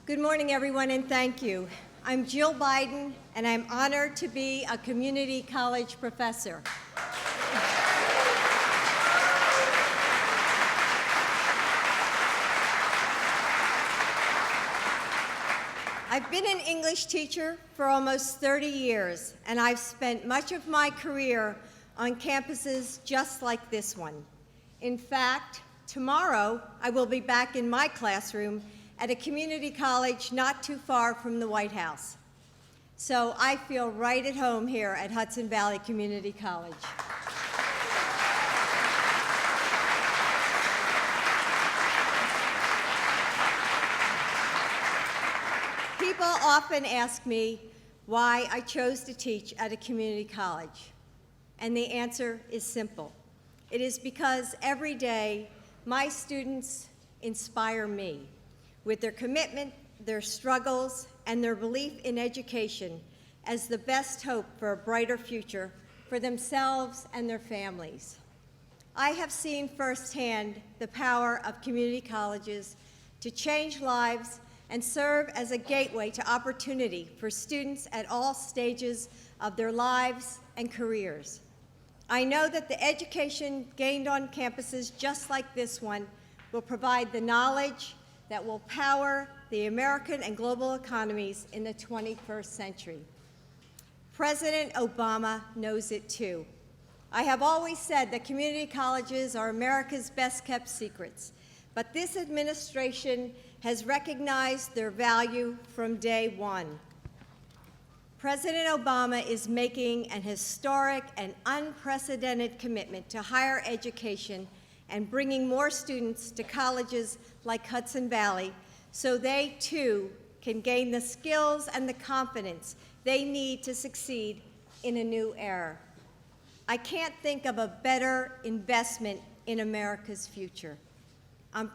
Good morning, everyone, and thank you. I'm Jill Biden, and I'm honored to be a community college professor. I've been an English teacher for almost 30 years, and I've spent much of my career on campuses just like this one. In fact, tomorrow I will be back in my classroom at a community college not too far from the White House. So I feel right at home here at Hudson Valley Community College. People often ask me why I chose to teach at a community college, and the answer is simple. It is because every day my students inspire me with their commitment, their struggles, and their belief in education as the best hope for a brighter future for themselves and their families. I have seen firsthand the power of community colleges to change lives and serve as a gateway to opportunity for students at all stages of their lives and careers. I know that the education gained on campuses just like this one will provide the knowledge that will power the American and global economies in the 21st century. President Obama knows it too. I have always said that community colleges are America's best-kept secrets, but this administration has recognized their value from day one. President Obama is making an historic and unprecedented commitment to higher education and bringing more students to colleges like Hudson Valley so they too can gain the skills and the confidence they need to succeed in a new era. I can't think of a better investment in America's future. I'm